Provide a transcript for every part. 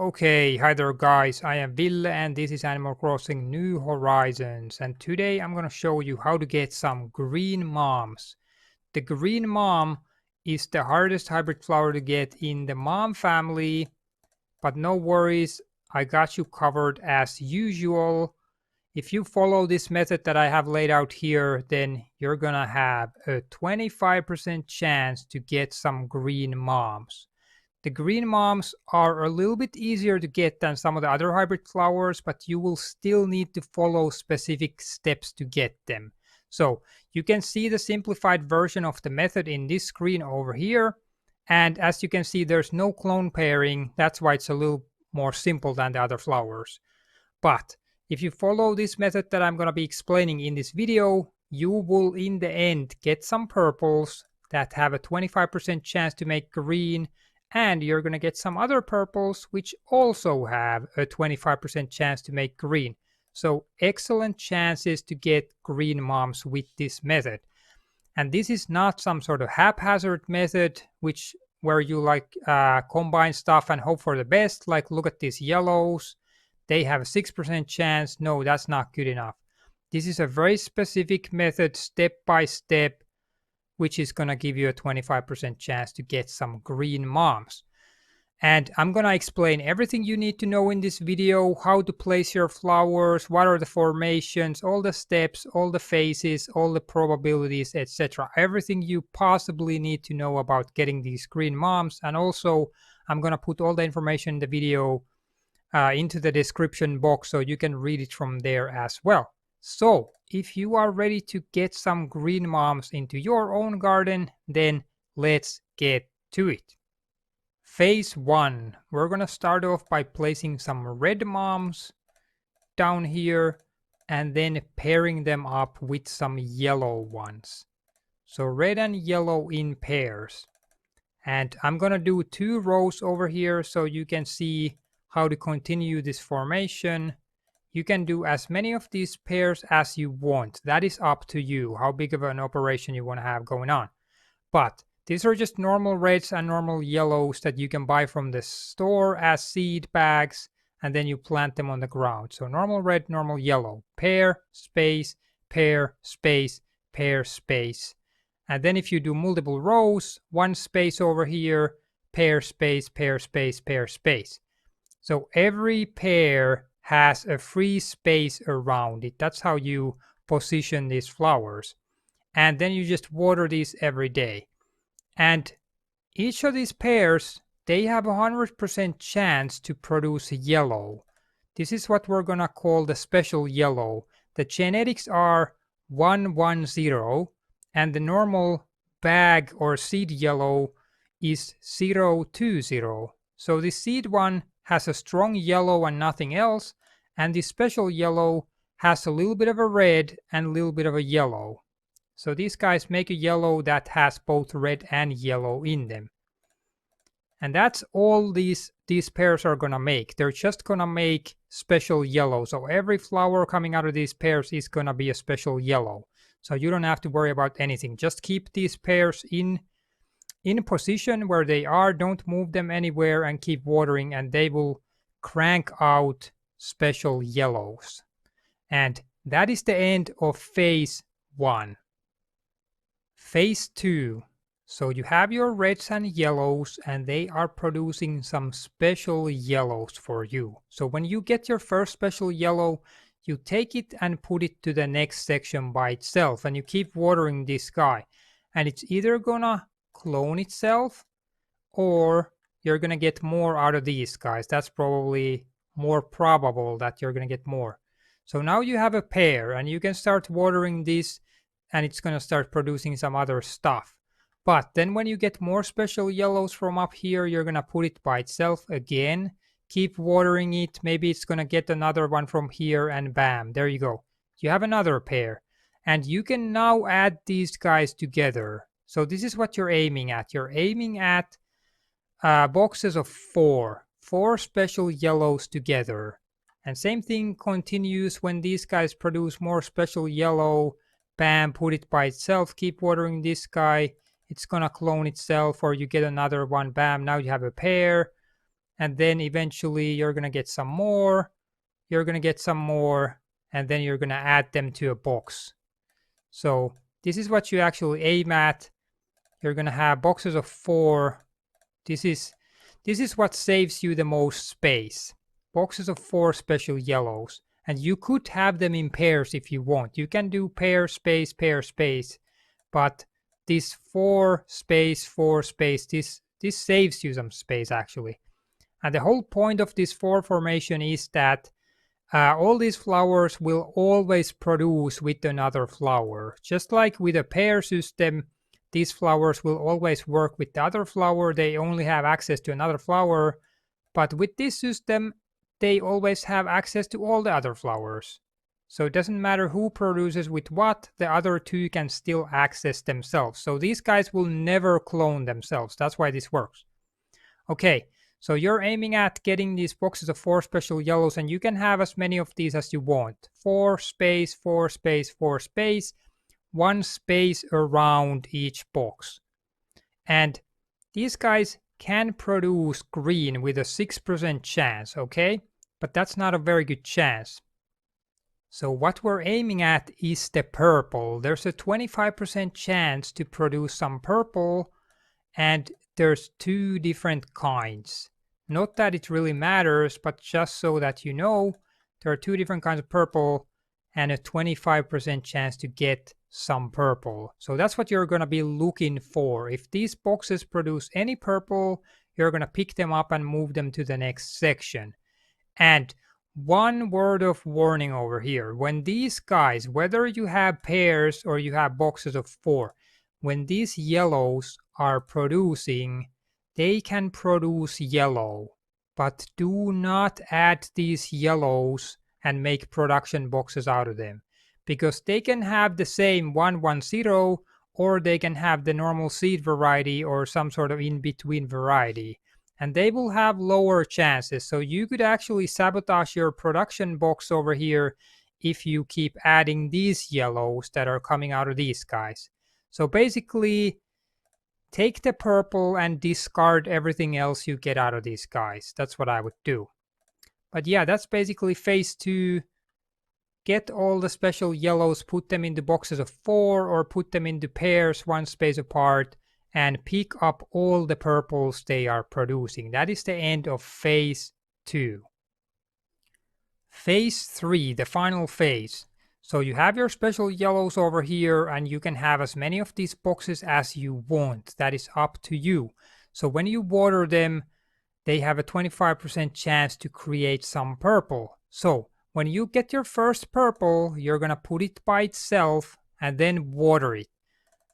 Okay, hi there guys, I am Ville and this is Animal Crossing New Horizons, and today I'm gonna show you how to get some green moms. The green mom is the hardest hybrid flower to get in the mom family, but no worries, I got you covered as usual. If you follow this method that I have laid out here, then you're gonna have a 25% chance to get some green moms. The green moms are a little bit easier to get than some of the other hybrid flowers, but you will still need to follow specific steps to get them. So you can see the simplified version of the method in this screen over here. And as you can see, there's no clone pairing. That's why it's a little more simple than the other flowers. But if you follow this method that I'm going to be explaining in this video, you will in the end get some purples that have a 25% chance to make green, and you're going to get some other purples which also have a 25% chance to make green. So excellent chances to get green moms with this method. And this is not some sort of haphazard method which where you like combine stuff and hope for the best. Like look at these yellows, they have a 6% chance. No, that's not good enough. This is a very specific method, step by step, which is going to give you a 25% chance to get some green moms. And I'm going to explain everything you need to know in this video, how to place your flowers, what are the formations, all the steps, all the phases, all the probabilities, etc. Everything you possibly need to know about getting these green moms. And also, I'm going to put all the information in the video into the description box so you can read it from there as well. So, if you are ready to get some green moms into your own garden, then let's get to it. Phase 1, we're gonna start off by placing some red moms down here and then pairing them up with some yellow ones. So red and yellow in pairs. And I'm gonna do 2 rows over here so you can see how to continue this formation. You can do as many of these pairs as you want. That is up to you, how big of an operation you want to have going on. But these are just normal reds and normal yellows that you can buy from the store as seed bags, and then you plant them on the ground. So normal red, normal yellow, pair, space, pair, space, pair, space. And then if you do multiple rows, 1 space over here, pair, space, pair, space, pair, space. So every pair has a free space around it. That's how you position these flowers. And then you just water these every day. And each of these pairs, they have a 100% chance to produce yellow. This is what we're gonna call the special yellow. The genetics are 110, and the normal bag or seed yellow is 020. So the seed one has a strong yellow and nothing else, and the special yellow has a little bit of a red and a little bit of a yellow. So these guys make a yellow that has both red and yellow in them. And that's all these pairs are gonna make. They're just gonna make special yellow. So every flower coming out of these pairs is gonna be a special yellow. So you don't have to worry about anything. Just keep these pairs in position where they are. Don't move them anywhere and keep watering, and they will crank out special yellows. And that is the end of phase 1. Phase 2. So you have your reds and yellows, and they are producing some special yellows for you. So when you get your first special yellow, you take it and put it to the next section by itself, and you keep watering this guy. And it's either gonna clone itself, or you're gonna get more out of these guys. That's probably more probable that you're gonna get more. So now you have a pair, and you can start watering this, and it's gonna start producing some other stuff. But then when you get more special yellows from up here, you're gonna put it by itself again, keep watering it. Maybe it's gonna get another one from here, and bam, there you go. You have another pair, and you can now add these guys together. So this is what you're aiming at. You're aiming at boxes of 4 special yellows together. And same thing continues when these guys produce more special yellow. Bam, put it by itself, keep watering this guy. It's gonna clone itself, or you get another one. Bam, now you have a pair. and then eventually you're going to get some more, you're going to get some more, and then you're going to add them to a box. So this is what you actually aim at. You're going to have boxes of 4. This is what saves you the most space. Boxes of 4 special yellows. And you could have them in pairs if you want. You can do pair space, but this 4 space, 4 space, this saves you some space actually. And the whole point of this 4 formation is that all these flowers will always produce with another flower. Just like with a pair system, these flowers will always work with the other flower. They only have access to another flower. But with this system, they always have access to all the other flowers. So it doesn't matter who produces with what, the other two can still access themselves. So these guys will never clone themselves. That's why this works. Okay, so you're aiming at getting these boxes of 4 special yellows, and you can have as many of these as you want. 4 space, 4 space, 4 space, 1 space around each box. And these guys can produce green with a 6% chance, okay? But that's not a very good chance. So what we're aiming at is the purple. There's a 25% chance to produce some purple, and there's 2 different kinds. Not that it really matters, but just so that you know, there are 2 different kinds of purple and a 25% chance to get some purple. So that's what you're going to be looking for. If these boxes produce any purple, you're going to pick them up and move them to the next section. And one word of warning over here. When these guys, whether you have pairs or you have boxes of 4, when these yellows are producing, they can produce yellow. But do not add these yellows and make production boxes out of them. Because they can have the same 110, or they can have the normal seed variety or some sort of in-between variety. And they will have lower chances. So you could actually sabotage your production box over here if you keep adding these yellows that are coming out of these guys. So basically, take the purple and discard everything else you get out of these guys. That's what I would do. But yeah, that's basically phase 2. Get all the special yellows, put them into boxes of 4 or put them into pairs 1 space apart, and pick up all the purples they are producing. That is the end of phase 2. Phase 3, the final phase. So you have your special yellows over here, and you can have as many of these boxes as you want. That is up to you. So when you water them, they have a 25% chance to create some purple. So when you get your first purple, you're gonna put it by itself and then water it.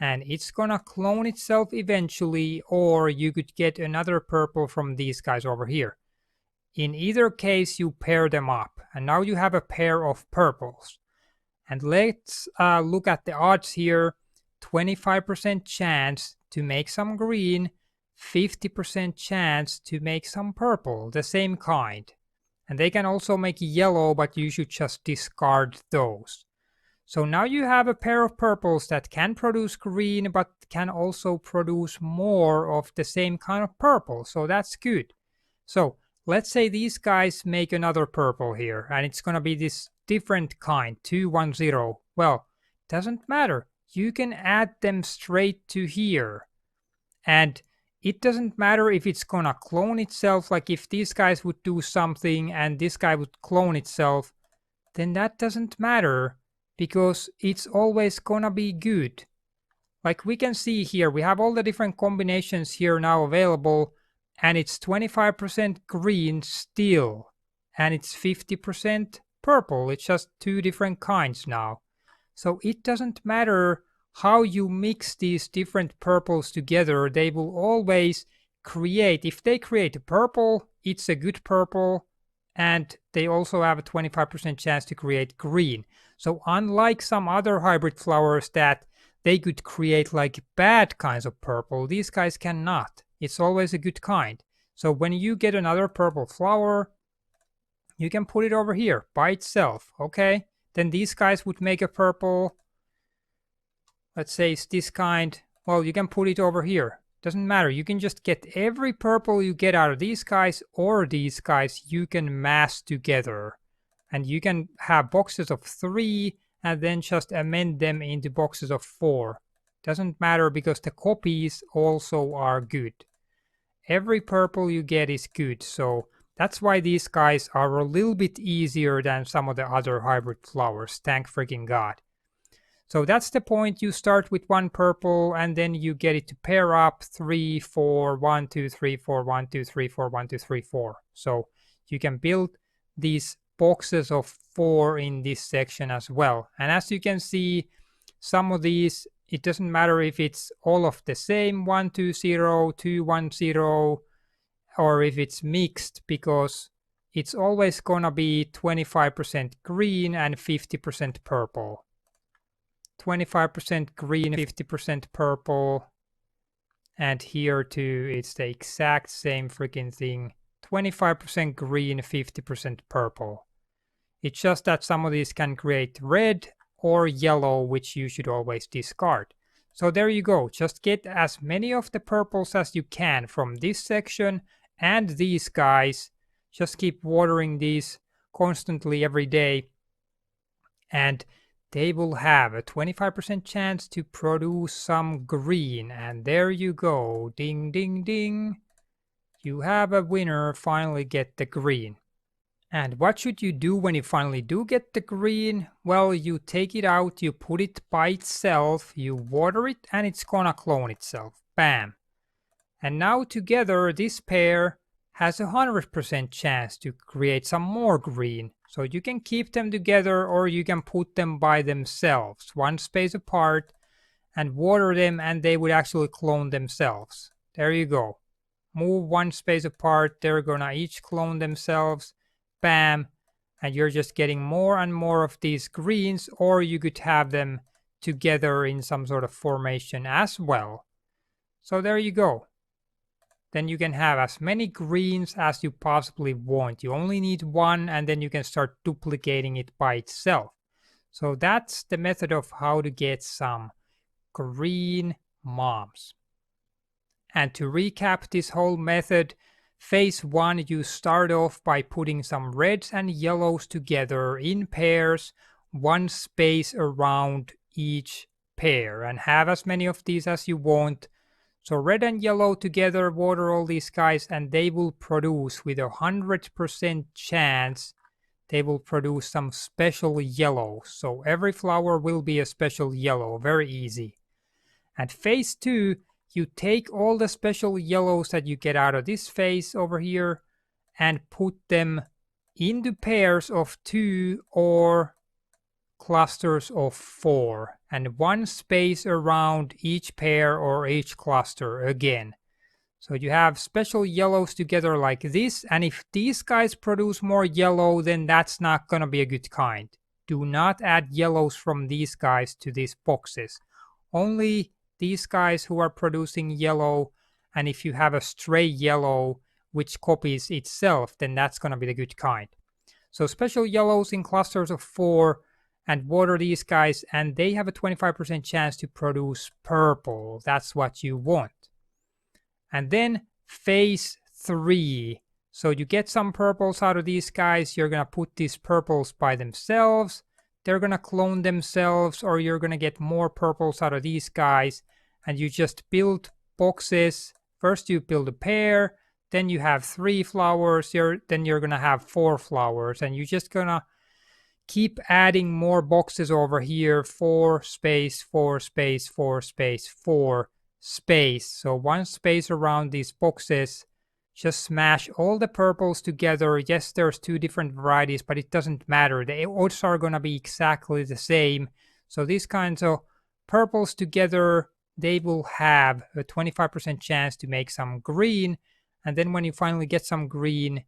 And it's gonna clone itself eventually, or you could get another purple from these guys over here. In either case, you pair them up, and now you have a pair of purples. And let's look at the odds here. 25% chance to make some green, 50% chance to make some purple, the same kind. And they can also make yellow, but you should just discard those. So now you have a pair of purples that can produce green, but can also produce more of the same kind of purple. So that's good. So let's say these guys make another purple here, and it's going to be this different kind, 210. Well, doesn't matter. You can add them straight to here. And it doesn't matter if it's going to clone itself, like if these guys would do something and this guy would clone itself, then that doesn't matter, because it's always gonna be good. Like we can see here, we have all the different combinations here now available, and it's 25% green still, and it's 50% purple. It's just 2 different kinds now. So it doesn't matter how you mix these different purples together, they will always create, if they create a purple, it's a good purple, and they also have a 25% chance to create green. So unlike some other hybrid flowers that they could create like bad kinds of purple, these guys cannot. It's always a good kind. So when you get another purple flower, you can put it over here by itself, okay? Then these guys would make a purple. Let's say it's this kind. Well, you can put it over here. Doesn't matter, you can just get every purple you get out of these guys or these guys, you can mass together. And you can have boxes of 3 and then just amend them into boxes of 4. Doesn't matter because the copies also are good. Every purple you get is good, so that's why these guys are a little bit easier than some of the other hybrid flowers, thank freaking god. So that's the point, you start with 1 purple and then you get it to pair up 3, 4, 1, 2, 3, 4, 1, 2, 3, 4, 1, 2, 3, 4. So you can build these boxes of 4 in this section as well. And as you can see, some of these, it doesn't matter if it's all of the same 1, 2, 0, 2, 1, 0, or if it's mixed, because it's always gonna be 25% green and 50% purple. 25% green, 50% purple, and here too it's the exact same freaking thing. 25% green, 50% purple. It's just that some of these can create red or yellow, which you should always discard. So there you go, just get as many of the purples as you can from this section and these guys. Just keep watering these constantly every day, and they will have a 25% chance to produce some green. And there you go, ding ding ding, you have a winner, finally get the green. And what should you do when you finally do get the green? Well, you take it out, you put it by itself, you water it, and it's gonna clone itself. Bam. And now together this pair has a 100% chance to create some more green. So you can keep them together or you can put them by themselves, 1 space apart, and water them and they would actually clone themselves. There you go. Move 1 space apart, they're gonna each clone themselves. Bam. And you're just getting more and more of these greens, or you could have them together in some sort of formation as well. So there you go. Then you can have as many greens as you possibly want. You only need 1 and then you can start duplicating it by itself. So that's the method of how to get some green moms. And to recap this whole method, phase 1, you start off by putting some reds and yellows together in pairs, 1 space around each pair, and have as many of these as you want. So red and yellow together, water all these guys, and they will produce with 100% chance, they will produce some special yellows. So every flower will be a special yellow, very easy. At phase 2, you take all the special yellows that you get out of this phase over here and put them into pairs of 2 or clusters of 4, and 1 space around each pair or each cluster again. So you have special yellows together like this, and if these guys produce more yellow, then that's not gonna be a good kind. Do not add yellows from these guys to these boxes. Only these guys who are producing yellow, and if you have a stray yellow which copies itself, then that's gonna be the good kind. So special yellows in clusters of 4, and water these guys, and they have a 25% chance to produce purple. That's what you want. And then phase 3. So you get some purples out of these guys, you're gonna put these purples by themselves, they're gonna clone themselves, or you're gonna get more purples out of these guys, and you just build boxes. First you build a pair, then you have 3 flowers, then you're gonna have 4 flowers, and you're just gonna keep adding more boxes over here, 4 space, 4 space, 4 space, 4 space. So 1 space around these boxes. Just smash all the purples together. Yes, there's 2 different varieties, but it doesn't matter. The odds are gonna be exactly the same. So these kinds of purples together, they will have a 25% chance to make some green. And then when you finally get some green,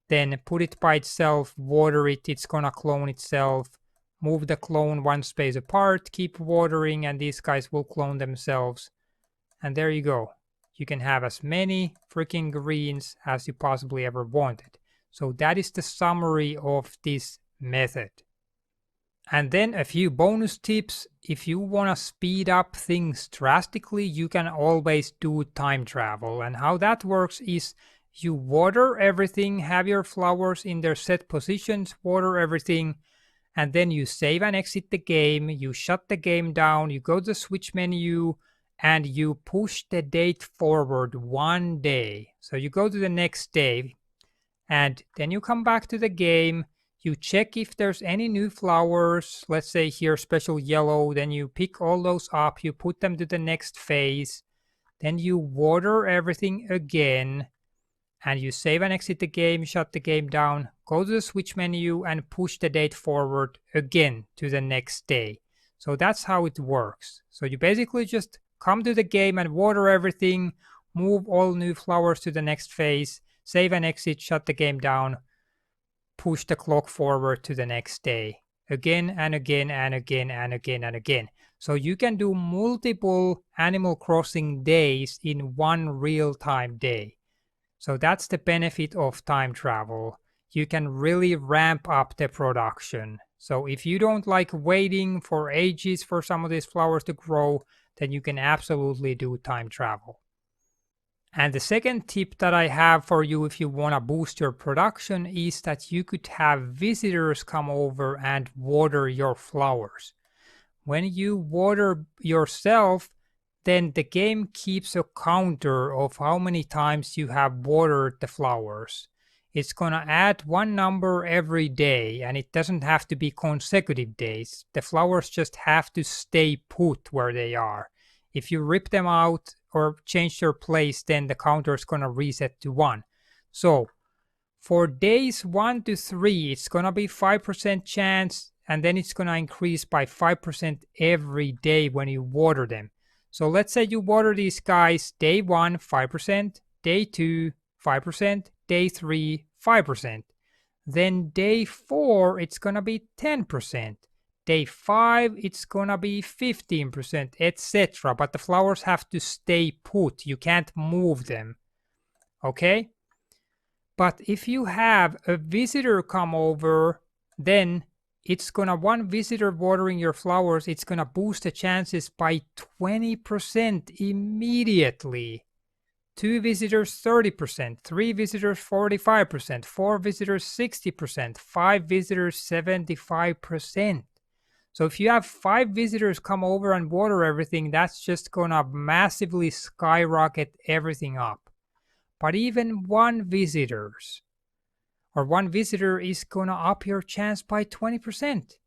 then put it by itself, water it, it's gonna clone itself. Move the clone 1 space apart, keep watering, and these guys will clone themselves. And there you go. You can have as many freaking greens as you possibly ever wanted. So that is the summary of this method. And then a few bonus tips. If you want to speed up things drastically, you can always do time travel. And how that works is you water everything, have your flowers in their set positions, water everything, and then you save and exit the game, you shut the game down, you go to the switch menu, and you push the date forward 1 day. So you go to the next day, and then you come back to the game, you check if there's any new flowers, let's say here special yellow, then you pick all those up, you put them to the next phase, then you water everything again, and you save and exit the game, shut the game down, go to the switch menu and push the date forward again to the next day. So that's how it works. So you basically just come to the game and water everything, move all new flowers to the next phase, save and exit, shut the game down, push the clock forward to the next day. Again and again and again and again and again. So you can do multiple Animal Crossing days in one real-time day. So that's the benefit of time travel. You can really ramp up the production. So if you don't like waiting for ages for some of these flowers to grow, then you can absolutely do time travel. And the second tip that I have for you if you want to boost your production is that you could have visitors come over and water your flowers. When you water yourself, then the game keeps a counter of how many times you have watered the flowers. It's gonna add one number every day, and it doesn't have to be consecutive days. The flowers just have to stay put where they are. If you rip them out or change their place, then the counter is gonna reset to 1. So for days 1 to 3, it's gonna be 5% chance, and then it's gonna increase by 5% every day when you water them. So let's say you water these guys day 1, 5%, day 2, 5%, day 3, 5%. Then day 4, it's gonna be 10%. Day 5, it's gonna be 15%, etc. But the flowers have to stay put. You can't move them. Okay? But if you have a visitor come over, then it's gonna, one visitor watering your flowers, it's gonna boost the chances by 20% immediately. 2 visitors 30%, 3 visitors 45%, 4 visitors 60%, 5 visitors 75%. So if you have 5 visitors come over and water everything, that's just gonna massively skyrocket everything up. But even one visitor is gonna up your chance by 20%.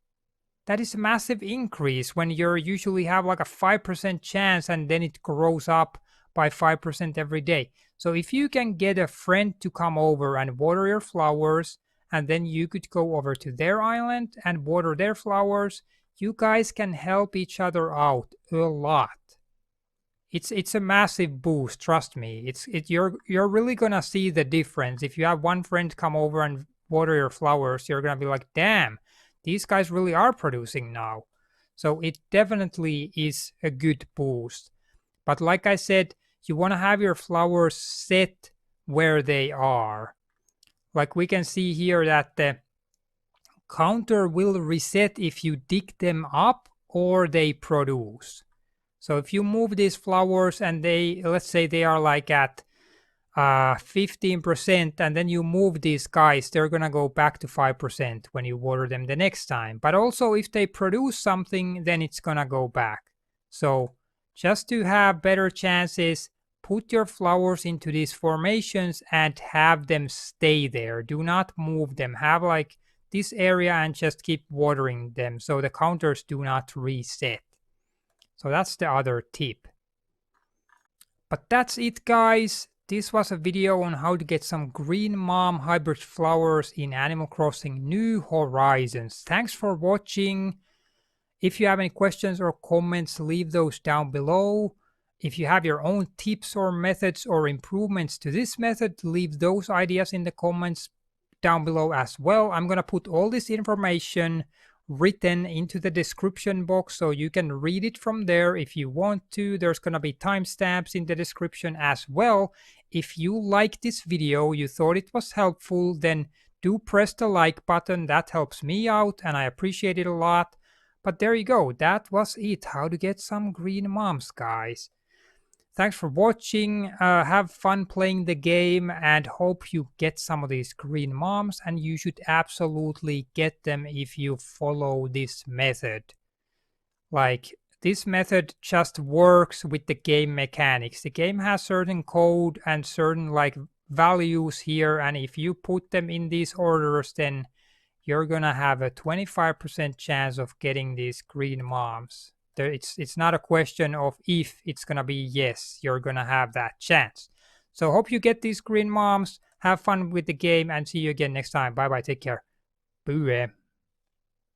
That is a massive increase when you usually have like a 5% chance and then it grows up by 5% every day. So if you can get a friend to come over and water your flowers, and then you could go over to their island and water their flowers, you guys can help each other out a lot. It's a massive boost, trust me. You're really gonna see the difference. If you have one friend come over and water your flowers, you're gonna be like, damn, these guys really are producing now. So it definitely is a good boost. But like I said, you want to have your flowers set where they are. Like we can see here that the counter will reset if you dig them up or they produce. So if you move these flowers and they, let's say they are like at 15%, and then you move these guys, they're gonna go back to 5% when you water them the next time. But also if they produce something, then it's gonna go back. So just to have better chances, put your flowers into these formations and have them stay there. Do not move them. Have like this area and just keep watering them so the counters do not reset. So that's the other tip. But that's it, guys. This was a video on how to get some green mom hybrid flowers in Animal Crossing New Horizons. Thanks for watching. If you have any questions or comments, leave those down below. If you have your own tips or methods or improvements to this method, leave those ideas in the comments down below as well. I'm gonna put all this information written into the description box so you can read it from there if you want to. There's gonna be timestamps in the description as well. If you like this video, you thought it was helpful, then do press the like button. That helps me out and I appreciate it a lot. But there you go. That was it. How to get some green moms, guys. Thanks for watching. Have fun playing the game and hope you get some of these green moms, and you should absolutely get them if you follow this method. Like, this method just works with the game mechanics. The game has certain code and certain like values here, and if you put them in these orders, then you're gonna have a 25% chance of getting these green moms. It's not a question of if, it's gonna be yes, you're gonna have that chance. So hope you get these green moms, have fun with the game, and see you again next time. Bye bye, take care. Boo.